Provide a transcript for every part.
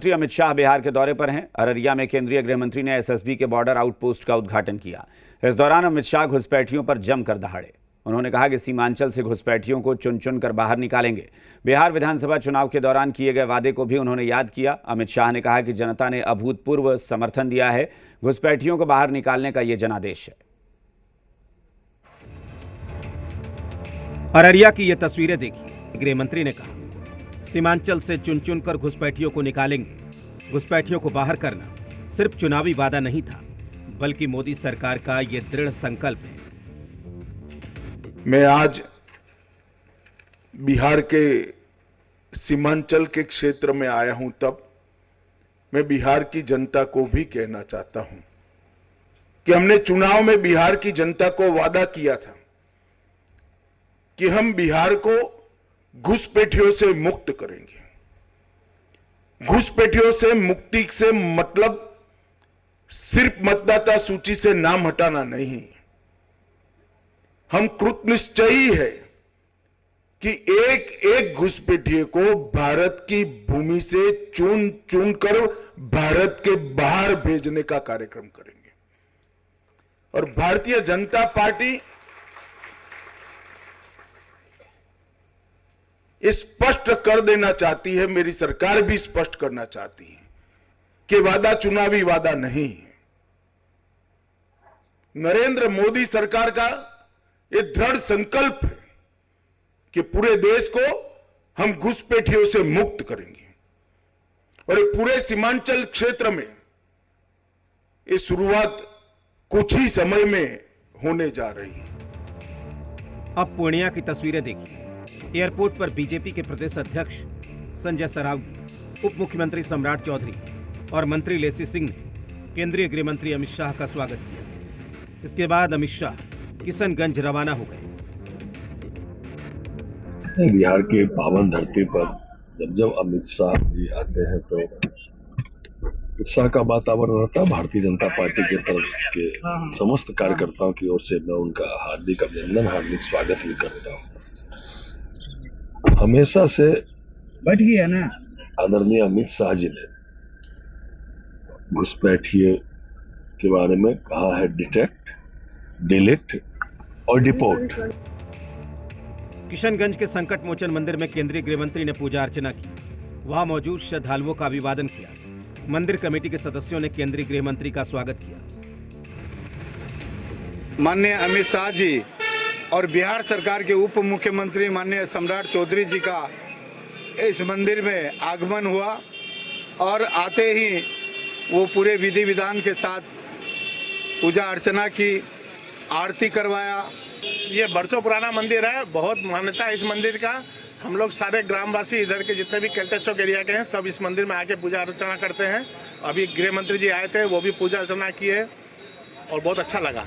मंत्री अमित शाह बिहार के दौरे पर हैं। अररिया में केंद्रीय गृह मंत्री ने एसएसबी के बॉर्डर आउटपोस्ट का उद्घाटन किया। इस दौरान अमित शाह घुसपैठियों पर जमकर दहाड़े। उन्होंने कहा कि सीमांचल से घुसपैठियों को चुन चुन कर बाहर निकालेंगे। बिहार विधानसभा चुनाव के दौरान किए गए वादे को भी उन्होंने याद किया। अमित शाह ने कहा कि जनता ने अभूतपूर्व समर्थन दिया है। घुसपैठियों को बाहर निकालने का ये जनादेश है। अररिया की ये तस्वीरें देखिए। गृह मंत्री ने कहा सीमांचल से चुन चुन कर घुसपैठियों को निकालेंगे। घुसपैठियों को बाहर करना सिर्फ चुनावी वादा नहीं था, बल्कि मोदी सरकार का ये दृढ़ संकल्प है। मैं आज बिहार के सीमांचल के क्षेत्र में आया हूं, तब मैं बिहार की जनता को भी कहना चाहता हूं कि हमने चुनाव में बिहार की जनता को वादा किया था कि हम बिहार को घुसपैठियों से मुक्त करेंगे। घुसपैठियों से मुक्ति से मतलब सिर्फ मतदाता सूची से नाम हटाना नहीं, हम कृतनिश्चयी है कि एक एक घुसपैठिए को भारत की भूमि से चुन चुन कर भारत के बाहर भेजने का कार्यक्रम करेंगे। और भारतीय जनता पार्टी स्पष्ट कर देना चाहती है, मेरी सरकार भी स्पष्ट करना चाहती है कि वादा चुनावी वादा नहीं है। नरेंद्र मोदी सरकार का ये दृढ़ संकल्प है कि पूरे देश को हम घुसपैठियों से मुक्त करेंगे। और ये पूरे सीमांचल क्षेत्र में ये शुरुआत कुछ ही समय में होने जा रही है। अब पूर्णिया की तस्वीरें देखिए। एयरपोर्ट पर बीजेपी के प्रदेश अध्यक्ष संजय सरावगी, उप मुख्यमंत्री सम्राट चौधरी और मंत्री लेसी सिंह ने केंद्रीय गृह मंत्री अमित शाह का स्वागत किया। इसके बाद अमित शाह किशनगंज रवाना हो गए। बिहार के पावन धरती पर जब अमित शाह जी आते हैं तो उत्साह का वातावरण रहता है। भारतीय जनता पार्टी की तरफ के समस्त कार्यकर्ताओं की ओर से मैं उनका हार्दिक अभिनंदन, हार्दिक स्वागत भी करता हूँ। हमेशा से बैठ गया ना आदरणीय अमित शाह जी ने घुसपैठिए के बारे में कहा है डिटेक्ट, डिलीट और डिपोर्ट। किशनगंज के संकट मोचन मंदिर में केंद्रीय गृह मंत्री ने पूजा अर्चना की। वहां मौजूद श्रद्धालुओं का अभिवादन किया। मंदिर कमेटी के सदस्यों ने केंद्रीय गृह मंत्री का स्वागत किया। माननीय अमित शाह जी और बिहार सरकार के उप मुख्यमंत्री माननीय सम्राट चौधरी जी का इस मंदिर में आगमन हुआ और आते ही वो पूरे विधि विधान के साथ पूजा अर्चना की, आरती करवाया। ये बरसों पुराना मंदिर है, बहुत मान्यता है इस मंदिर का। हम लोग सारे ग्रामवासी इधर के जितने भी कैलकट चौक एरिया के हैं सब इस मंदिर में आके पूजा अर्चना करते हैं। अभी गृह मंत्री जी आए थे, वो भी पूजा अर्चना किए और बहुत अच्छा लगा।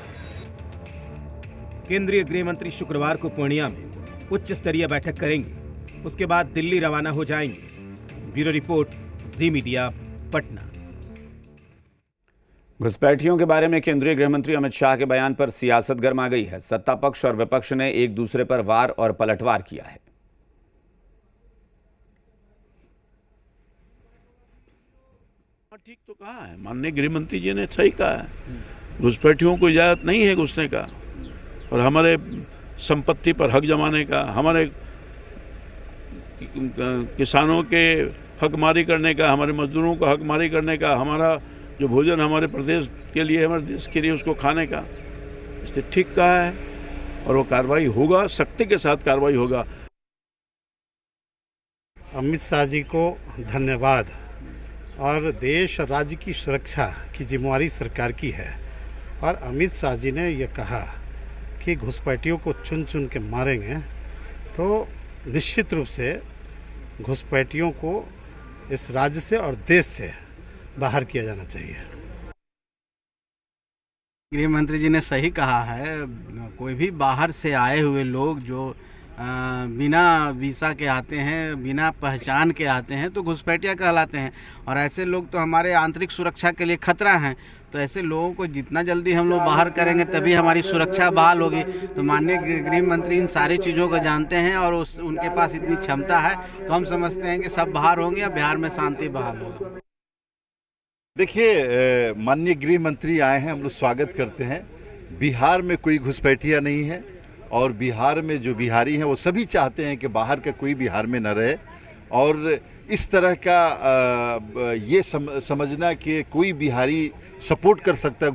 केंद्रीय गृह मंत्री शुक्रवार को पूर्णिया में उच्च स्तरीय बैठक करेंगे। उसके बाद दिल्ली रवाना हो जाएंगे। ब्यूरो रिपोर्ट, जी मीडिया, पटना। घुसपैठियों के बारे में केंद्रीय गृह मंत्री अमित शाह के बयान पर सियासत गर्मा गई है। सत्ता पक्ष और विपक्ष ने एक दूसरे पर वार और पलटवार किया है। ठीक तो कहा है माननीय गृह मंत्री जी ने, सही कहा है। घुसपैठियों को इजाजत नहीं है घुसने का और हमारे संपत्ति पर हक जमाने का, हमारे किसानों के हकमारी करने का, हमारे मजदूरों का हकमारी करने का, हमारा जो भोजन हमारे प्रदेश के लिए, हमारे देश के लिए उसको खाने का, इससे ठीक कहा है और वो कार्रवाई होगा, सख्ती के साथ कार्रवाई होगा। अमित शाह जी को धन्यवाद। और देश और राज्य की सुरक्षा की जिम्मेवारी सरकार की है और अमित शाह जी ने यह कहा कि घुसपैठियों को चुन चुन के मारेंगे, तो निश्चित रूप से घुसपैठियों को इस राज्य से और देश से बाहर किया जाना चाहिए। गृह मंत्री जी ने सही कहा है। कोई भी बाहर से आए हुए लोग जो बिना वीज़ा के आते हैं, बिना पहचान के आते हैं, तो घुसपैठिया कहलाते हैं। और ऐसे लोग तो हमारे आंतरिक सुरक्षा के लिए खतरा हैं। तो ऐसे लोगों को जितना जल्दी हम लोग बाहर करेंगे तभी हमारी सुरक्षा बहाल होगी। तो माननीय गृह मंत्री इन सारी चीज़ों को जानते हैं और उनके पास इतनी क्षमता है, तो हम समझते हैं कि सब बाहर होंगे और बिहार में शांति बहाल होगा। देखिए, माननीय गृह मंत्री आए हैं, हम लोग स्वागत करते हैं। बिहार में कोई घुसपैठिया नहीं है और बिहार में जो बिहारी हैं वो सभी चाहते हैं कि बाहर का कोई बिहार में न रहे। और इस तरह का ये समझना कि कोई बिहारी सपोर्ट कर सकता है